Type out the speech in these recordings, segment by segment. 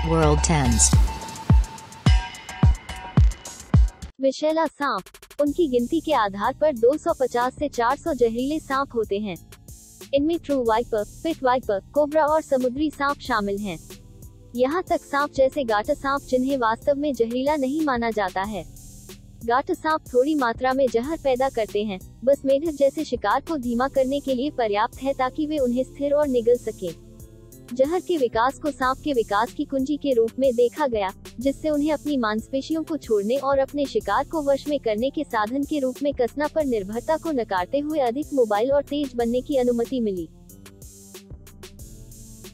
World Tens। विषैला सांप। उनकी गिनती के आधार पर 250 से 400 जहरीले सांप होते हैं। इनमें true viper, pit viper, cobra और समुद्री सांप शामिल हैं। यहाँ तक सांप जैसे गाट सांप जिन्हें वास्तव में जहरीला नहीं माना जाता है। गाट सांप थोड़ी मात्रा में जहर पैदा करते हैं, बस मेढक जैसे शिकार को धीमा करने के लिए पर्याप्त है ताकि वे उन्हें स्थिर और निगल सकें। जहर के विकास को सांप के विकास की कुंजी के रूप में देखा गया, जिससे उन्हें अपनी मांसपेशियों को छोड़ने और अपने शिकार को वश में करने के साधन के रूप में कसना पर निर्भरता को नकारते हुए अधिक मोबाइल और तेज बनने की अनुमति मिली।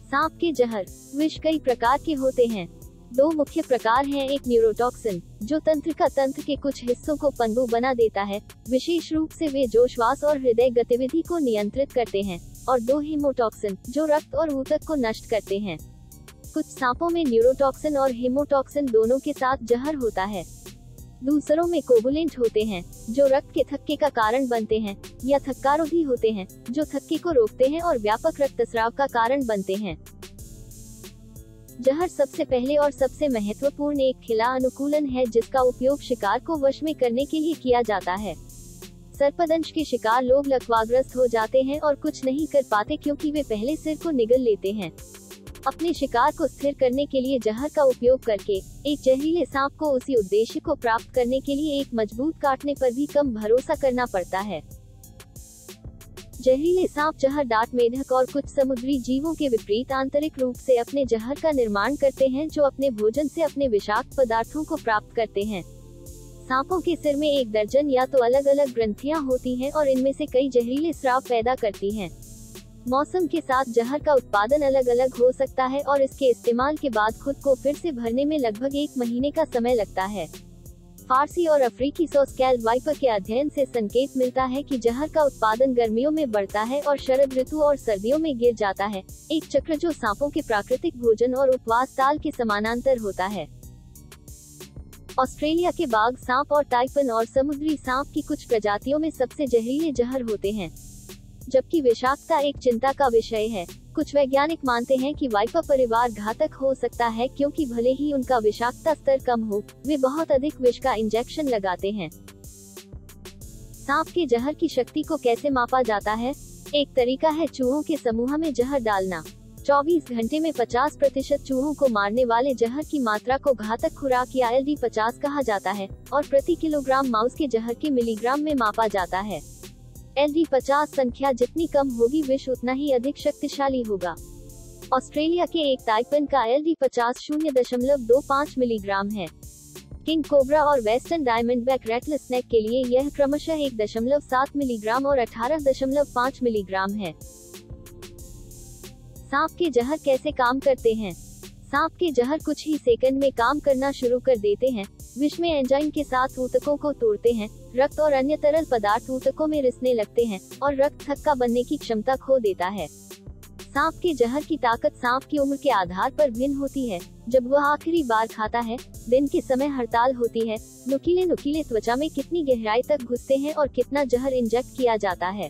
सांप के जहर। विष कई प्रकार के होते हैं। दो मुख्य प्रकार हैं, एक न्यूरोटॉक्सिन जो तंत्रिका तंत्र के कुछ हिस्सों को पनडुब्बी बना देता है, विशेष रूप से वे जो श्वास और हृदय गतिविधि को नियंत्रित करते हैं, और दो हेमोटॉक्सिन जो रक्त और ऊतक को नष्ट करते हैं। कुछ सांपों में न्यूरोटॉक्सिन और हेमोटॉक्सिन दोनों के साथ जहर होता है। दूसरों में कोवुलेंट होते हैं जो रक्त के थक्के का कारण बनते हैं, या थक्कारोधी होते हैं जो थक्के को रोकते हैं और व्यापक रक्तस्राव का कारण बनते हैं। जहर सबसे पहले और सबसे महत्वपूर्ण एक खिला अनुकूलन है जिसका उपयोग शिकार को वश में करने के लिए किया जाता है। सर्पदंश के शिकार लोग लकवाग्रस्त हो जाते हैं और कुछ नहीं कर पाते क्योंकि वे पहले सिर को निगल लेते हैं। अपने शिकार को स्थिर करने के लिए जहर का उपयोग करके एक जहरीले सांप को उसी उद्देश्य को प्राप्त करने के लिए एक मजबूत काटने पर भी कम भरोसा करना पड़ता है। जहरीले सांप जहर डाट मेढक और कुछ समुद्री जीवों के विपरीत आंतरिक रूप से अपने जहर का निर्माण करते हैं जो अपने भोजन से अपने विषाक्त पदार्थों को प्राप्त करते हैं। सांपों के सिर में एक दर्जन या तो अलग अलग ग्रंथियां होती हैं और इनमें से कई जहरीले स्राव पैदा करती हैं। मौसम के साथ जहर का उत्पादन अलग अलग हो सकता है और इसके इस्तेमाल के बाद खुद को फिर से भरने में लगभग 1 महीने का समय लगता है। फारसी और अफ्रीकी स्कैल्ड वाइपर के अध्ययन से संकेत मिलता है कि जहर का उत्पादन गर्मियों में बढ़ता है और शरद ऋतु और सर्दियों में गिर जाता है, एक चक्र जो सांपों के प्राकृतिक भोजन और उपवास ताल के समानांतर होता है। ऑस्ट्रेलिया के बाघ सांप और टाइपन और समुद्री सांप की कुछ प्रजातियों में सबसे जहरीले जहर होते हैं, जबकि विषाक्तता एक चिंता का विषय है। कुछ वैज्ञानिक मानते हैं कि वाइपर परिवार घातक हो सकता है क्योंकि भले ही उनका विषाक्तता स्तर कम हो, वे बहुत अधिक विष का इंजेक्शन लगाते हैं। सांप के जहर की शक्ति को कैसे मापा जाता है? एक तरीका है चूहों के समूह में जहर डालना। 24 घंटे में 50% चूहों को मारने वाले जहर की मात्रा को घातक खुराक या LD50 कहा जाता है और प्रति किलोग्राम माउस के जहर के मिलीग्राम में मापा जाता है। LD50 संख्या जितनी कम होगी विष उतना ही अधिक शक्तिशाली होगा। ऑस्ट्रेलिया के एक टाइपन का LD50 0.25 मिलीग्राम है। किंग कोबरा और वेस्टर्न डायमंडबैक रेटल स्नेक के लिए यह क्रमशः 1.7 मिलीग्राम और 18.5 मिलीग्राम है। सांप के जहर कैसे काम करते हैं? सांप के जहर कुछ ही सेकंड में काम करना शुरू कर देते हैं। विष में एंजाइम के साथ ऊतकों को तोड़ते हैं, रक्त और अन्य तरल पदार्थ ऊतकों में रिसने लगते हैं और रक्त थक्का बनने की क्षमता खो देता है। सांप के जहर की ताकत सांप की उम्र के आधार पर भिन्न होती है। जब वह आखिरी बार खाता है, दिन के समय हड़ताल होती है, नुकीले त्वचा में कितनी गहराई तक घुसते हैं और कितना जहर इंजेक्ट किया जाता है।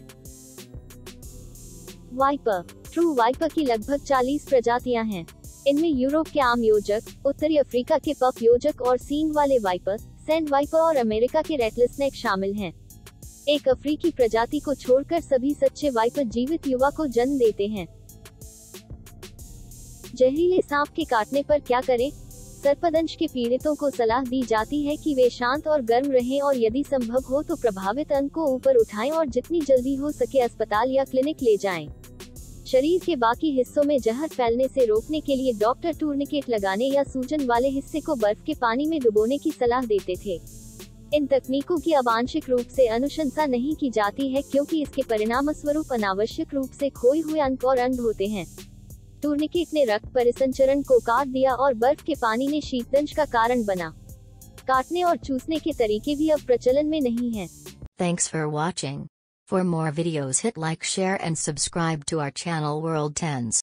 वाइपर। ट्रू वाइपर की लगभग 40 प्रजातियां हैं। इनमें यूरोप के आम योजक, उत्तरी अफ्रीका के पफ योजक और सींग वाले वाइपर, सैंड वाइपर और अमेरिका के रेटलस्नेक शामिल हैं। एक अफ्रीकी प्रजाति को छोड़कर सभी सच्चे वाइपर जीवित युवा को जन्म देते हैं। जहरीले सांप के काटने पर क्या करें? सर्पदंश के पीड़ितों को सलाह दी जाती है कि वे शांत और गर्म रहें और यदि संभव हो तो प्रभावित अंग को ऊपर उठाएं और जितनी जल्दी हो सके अस्पताल या क्लिनिक ले जाएं। शरीर के बाकी हिस्सों में जहर फैलने से रोकने के लिए डॉक्टर टूर्निकेट लगाने या सूजन वाले हिस्से को बर्फ के पानी में डुबोने की सलाह देते थे। इन तकनीकों की अब आंशिक रूप से अनुशंसा नहीं की जाती है क्योंकि इसके परिणामस्वरूप अनावश्यक रूप से खोए हुए अंग और अंग होते हैं। टूर्निकेट ने रक्त परिसंचरण को काट दिया और बर्फ के पानी ने शीतदंश का कारण बना। काटने और चूसने के तरीके भी अब प्रचलन में नहीं हैं। Thanks for watching. For more videos hit like, share and subscribe to our channel World Tens.